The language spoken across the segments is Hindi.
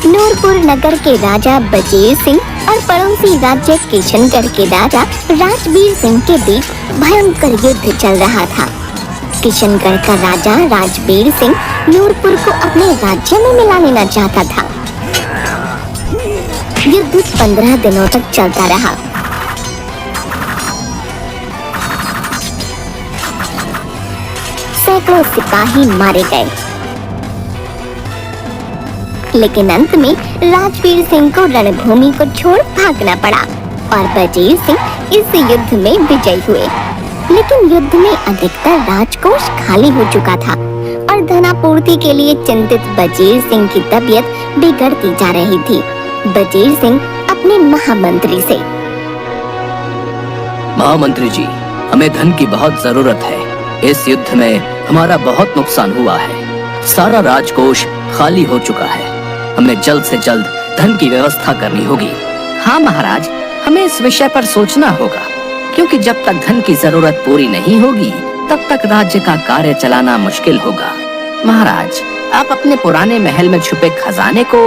नूरपुर नगर के राजा बजीर सिंह और पड़ोसी राज्य किशनगढ़ के राजा राजबीर सिंह के बीच भयंकर युद्ध चल रहा था। किशनगढ़ का राजा राजबीर सिंह नूरपुर को अपने राज्य में मिला लेना चाहता था। युद्ध 15 दिनों तक चलता रहा। सैकड़ों सिपाही मारे गए, लेकिन अंत में राजबीर सिंह को रणभूमि को छोड़ भागना पड़ा और बजीर सिंह इस युद्ध में विजयी हुए। लेकिन युद्ध में अधिकतर राजकोष खाली हो चुका था और धनापूर्ति के लिए चिंतित बजीर सिंह की तबीयत बिगड़ती जा रही थी। बजीर सिंह अपने महामंत्री से, महामंत्री जी, हमें धन की बहुत जरूरत है। इस युद्ध में हमारा बहुत नुकसान हुआ है। सारा राजकोष खाली हो चुका है। हमें जल्द से जल्द धन की व्यवस्था करनी होगी। हाँ महाराज, हमें इस विषय पर सोचना होगा, क्योंकि जब तक धन की जरूरत पूरी नहीं होगी तब तक राज्य का कार्य चलाना मुश्किल होगा। महाराज, आप अपने पुराने महल में छुपे खजाने को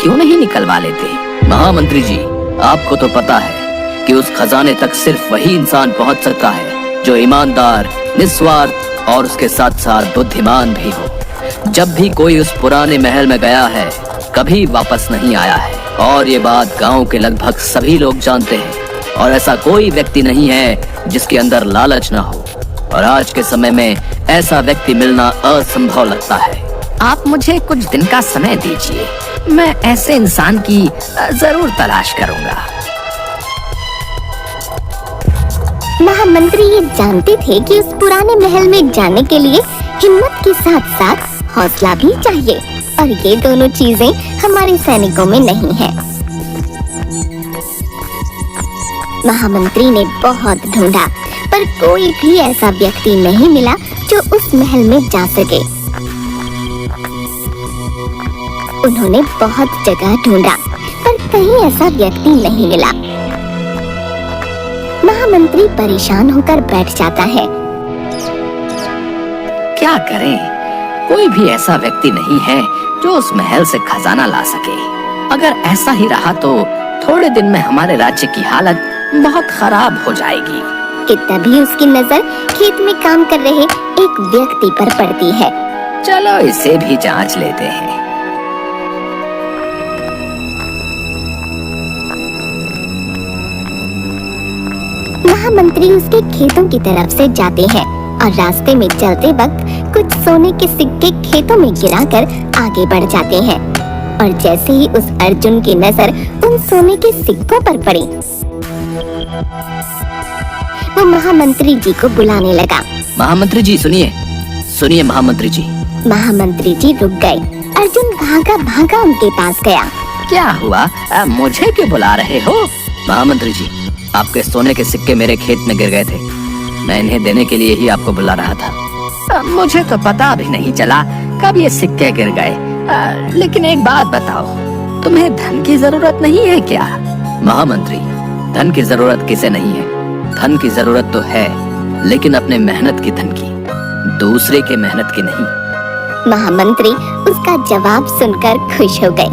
क्यों नहीं निकलवा लेते? महामंत्री जी, आपको तो पता है कि उस खजाने तक सिर्फ वही इंसान पहुंच सकता है जो ईमानदार, निस्वार्थ और उसके साथ साथ बुद्धिमान भी हो। जब भी कोई उस पुराने महल में गया है, कभी वापस नहीं आया है, और ये बात गांव के लगभग सभी लोग जानते हैं। और ऐसा कोई व्यक्ति नहीं है जिसके अंदर लालच ना हो, और आज के समय में ऐसा व्यक्ति मिलना असंभव लगता है। आप मुझे कुछ दिन का समय दीजिए, मैं ऐसे इंसान की जरूर तलाश करूंगा। महामंत्री ये जानते थे कि उस पुराने महल में जाने के लिए हिम्मत के साथ साथ हौसला भी चाहिए, और ये दोनों चीजें हमारे सैनिकों में नहीं है। महामंत्री ने बहुत ढूंढा, पर कोई भी ऐसा व्यक्ति नहीं मिला जो उस महल में जा सके। उन्होंने बहुत जगह ढूंढा, पर कहीं ऐसा व्यक्ति नहीं मिला। महामंत्री परेशान होकर बैठ जाता है। क्या करें? कोई भी ऐसा व्यक्ति नहीं है जो उस महल से खजाना ला सके। अगर ऐसा ही रहा तो थोड़े दिन में हमारे राज्य की हालत बहुत खराब हो जाएगी। कि तभी उसकी नजर खेत में काम कर रहे एक व्यक्ति पर पड़ती है। चलो इसे भी जांच लेते हैं। महामंत्री उसके खेतों की तरफ से जाते हैं और रास्ते में चलते वक्त कुछ सोने के सिक्के खेतों में गिराकर आगे बढ़ जाते हैं। और जैसे ही उस अर्जुन की नजर उन सोने के सिक्कों पर पड़ी, वो महामंत्री जी को बुलाने लगा। महामंत्री जी सुनिए, सुनिए महामंत्री जी। महामंत्री जी रुक गए। अर्जुन भागा भागा उनके पास गया। क्या हुआ? मुझे क्यों बुला रहे हो? महामंत्री जी, आपके सोने के सिक्के मेरे खेत में गिर गए थे। मैं इन्हें देने के लिए ही आपको बुला रहा था। मुझे तो पता भी नहीं चला कब ये सिक्के गिर गए। लेकिन एक बात बताओ, तुम्हें धन की जरूरत नहीं है क्या? महामंत्री, धन की जरूरत किसे नहीं है? धन की जरूरत तो है, लेकिन अपने मेहनत की धन की, दूसरे के मेहनत की नहीं। महामंत्री उसका जवाब सुनकर खुश हो गए,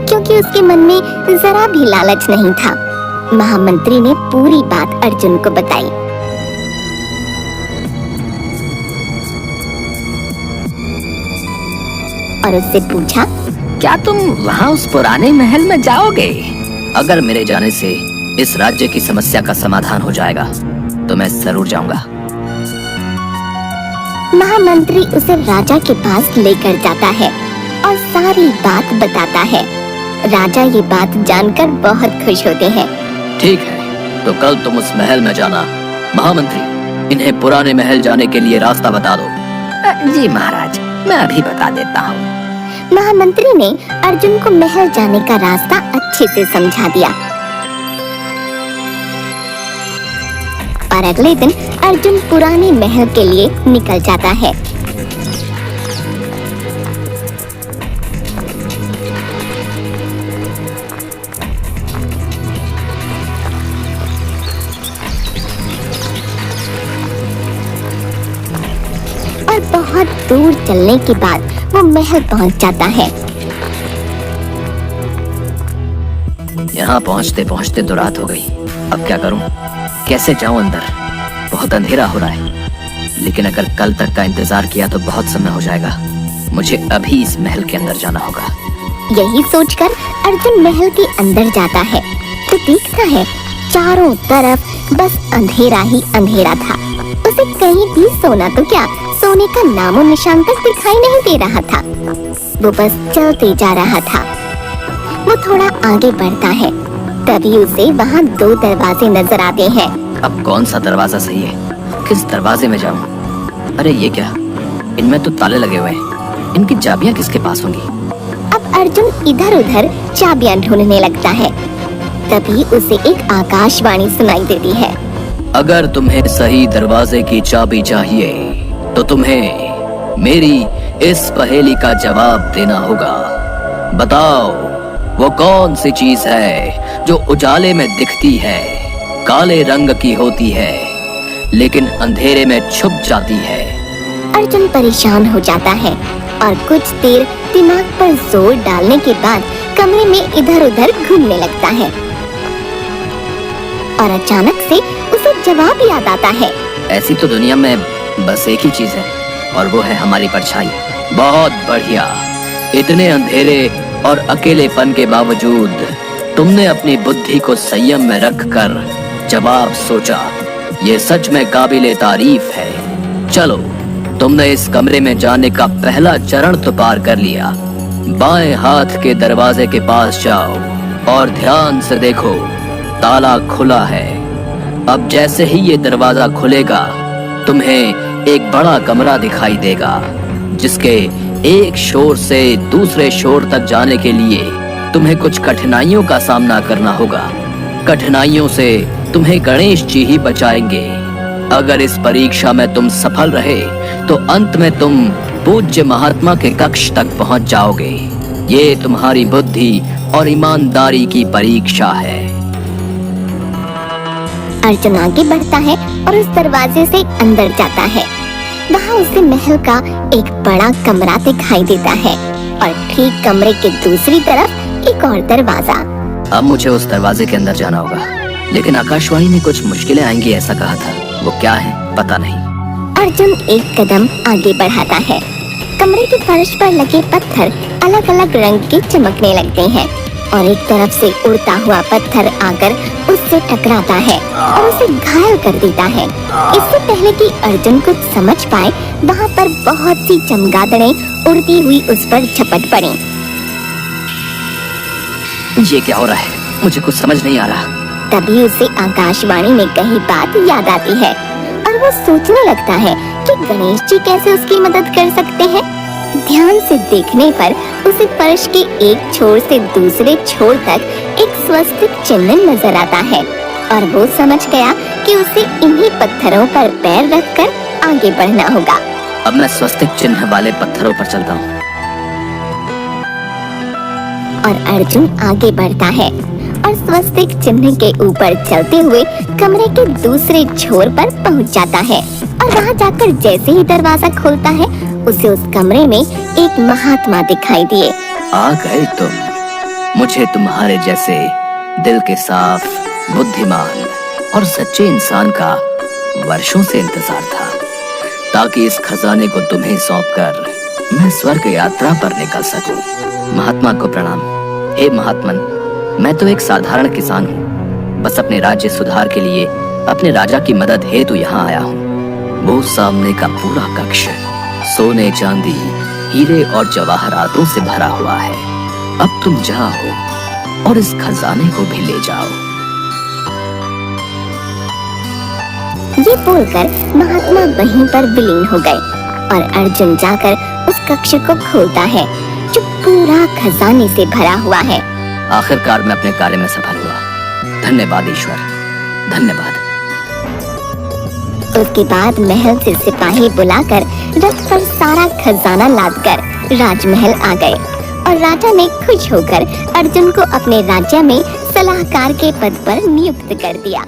क्योंकि उसके मन में जरा भी लालच नहीं था। महामंत्री ने पूरी बात अर्जुन को बताई। और उससे पूछा, क्या तुम वहाँ उस पुराने महल में जाओगे? अगर मेरे जाने से इस राज्य की समस्या का समाधान हो जाएगा तो मैं जरूर जाऊंगा। महामंत्री उसे राजा के पास लेकर जाता है और सारी बात बताता है। राजा ये बात जानकर बहुत खुश होते हैं। ठीक है, तो कल तुम उस महल में जाना। महामंत्री, इन्हें पुराने महल जाने के लिए रास्ता बता दो। जी महाराज, मैं अभी बता देता हूँ। महामंत्री ने अर्जुन को महल जाने का रास्ता अच्छे से समझा दिया। और अगले दिन अर्जुन पुराने महल के लिए निकल जाता है। बहुत दूर चलने के बाद वो महल पहुंच जाता है। यहाँ पहुँचते पहुँचते तो रात हो गई। अब क्या करूँ, कैसे जाऊँ अंदर? बहुत अंधेरा हो रहा है, लेकिन अगर कल तक का इंतजार किया तो बहुत समय हो जाएगा। मुझे अभी इस महल के अंदर जाना होगा। यही सोचकर अर्जुन महल के अंदर जाता है तो देखता है चारों तरफ बस अंधेरा ही अंधेरा था। उसे कहीं भी सोना तो क्या, सोने का नामो निशान तक दिखाई नहीं दे रहा था। वो बस चलते जा रहा था। वो थोड़ा आगे बढ़ता है, तभी उसे वहाँ 2 दरवाजे नजर आते हैं। अब कौन सा दरवाजा सही है? किस दरवाजे में जाऊँ? अरे ये क्या, इनमें तो ताले लगे हुए हैं। इनकी चाबियाँ किसके पास होंगी? अब अर्जुन इधर उधर चाबियां ढूंढने लगता है। तभी उसे एक आकाशवाणी सुनाई देती है। अगर तुम्हें सही दरवाजे की चाबी चाहिए तो तुम्हें मेरी इस पहेली का जवाब देना होगा। बताओ, वो कौन सी चीज है जो उजाले में दिखती है, काले रंग की होती है, लेकिन अंधेरे में छुप जाती है? अर्जुन परेशान हो जाता है और कुछ देर दिमाग पर जोर डालने के बाद कमरे में इधर उधर घूमने लगता है और अचानक से उसे जवाब याद आता है। ऐसी तो दुनिया में बस एक ही चीज है और वो है हमारी परछाई। बहुत बढ़िया। इतने अंधेरे और अकेलेपन के बावजूद तुमने अपनी बुद्धि को संयम में रखकर जवाब सोचा। ये सच में काबिले तारीफ है। चलो, तुमने इस कमरे में जाने का पहला चरण तो पार कर लिया। बाएं हाथ के दरवाजे के पास जाओ और ध्यान से देखो, ताला खुला है। अब जैसे ही ये दरवाजा खुलेगा तुम्हें एक बड़ा कमरा दिखाई देगा, जिसके एक शोर से दूसरे शोर तक जाने के लिए तुम्हें कुछ कठिनाइयों का सामना करना होगा। कठिनाइयों से तुम्हें गणेश जी ही बचाएंगे। अगर इस परीक्षा में तुम सफल रहे तो अंत में तुम पूज्य महात्मा के कक्ष तक पहुंच जाओगे। ये तुम्हारी बुद्धि और ईमानदारी की परीक्षा है। अर्जुन आगे बढ़ता है और उस दरवाजे से अंदर जाता है। वहाँ उसे महल का एक बड़ा कमरा दिखाई देता है और ठीक कमरे के दूसरी तरफ एक और दरवाजा। अब मुझे उस दरवाजे के अंदर जाना होगा, लेकिन आकाशवाणी ने कुछ मुश्किलें आएंगी ऐसा कहा था। वो क्या है पता नहीं। अर्जुन एक कदम आगे बढ़ाता है। कमरे के फर्श पर लगे पत्थर अलग अलग रंग के चमकने लगते हैं और एक तरफ से उड़ता हुआ पत्थर आकर उससे टकराता है और उसे घायल कर देता है। इससे पहले कि अर्जुन कुछ समझ पाए, वहाँ पर बहुत सी चमगादड़ें उड़ती हुई उस पर झपट पड़ी। ये क्या हो रहा है? मुझे कुछ समझ नहीं आ रहा। तभी उसे आकाशवाणी में कही बात याद आती है और वो सोचने लगता है कि गणेश जी कैसे उसकी मदद कर सकते हैं। ध्यान से देखने पर उसे फर्श के एक छोर से दूसरे छोर तक एक स्वस्तिक चिन्ह नजर आता है और वो समझ गया कि उसे इन्हीं पत्थरों पर पैर रखकर आगे बढ़ना होगा। अब मैं स्वस्तिक चिन्ह वाले पत्थरों पर चलता हूँ। और अर्जुन आगे बढ़ता है और स्वस्तिक चिन्ह के ऊपर चलते हुए कमरे के दूसरे छोर पर पहुंच जाता है और वहां जाकर जैसे ही दरवाजा खोलता है उसे उस कमरे में एक महात्मा दिखाई दिए। आ गए तुम। मुझे तुम्हारे जैसे दिल के साफ, बुद्धिमान और सच्चे इंसान का वर्षों से इंतजार था, ताकि इस खजाने को तुम्हें सौंपकर मैं स्वर्ग यात्रा पर निकल सकूं। महात्मा को प्रणाम। हे महात्मन, मैं तो एक साधारण किसान हूँ। बस अपने राज्य सुधार के लिए अपने राजा की मदद हेतु यहाँ आया हूँ। वो सामने का पूरा कक्ष सोने, चांदी, हीरे और जवाहरातों से भरा हुआ है। अब तुम जाओ और इस खजाने को भी ले जाओ। ये बोलकर महात्मा वहीं पर विलीन हो गए और अर्जुन जाकर उस कक्ष को खोलता है जो पूरा खजाने से भरा हुआ है। आखिरकार मैं अपने कार्य में सफल हुआ। धन्यवाद ईश्वर, धन्यवाद। उसके बाद महल से सिपाही बुलाकर रथ पर सारा खजाना लादकर राजमहल आ गए और राजा ने खुश होकर अर्जुन को अपने राज्य में सलाहकार के पद पर नियुक्त कर दिया।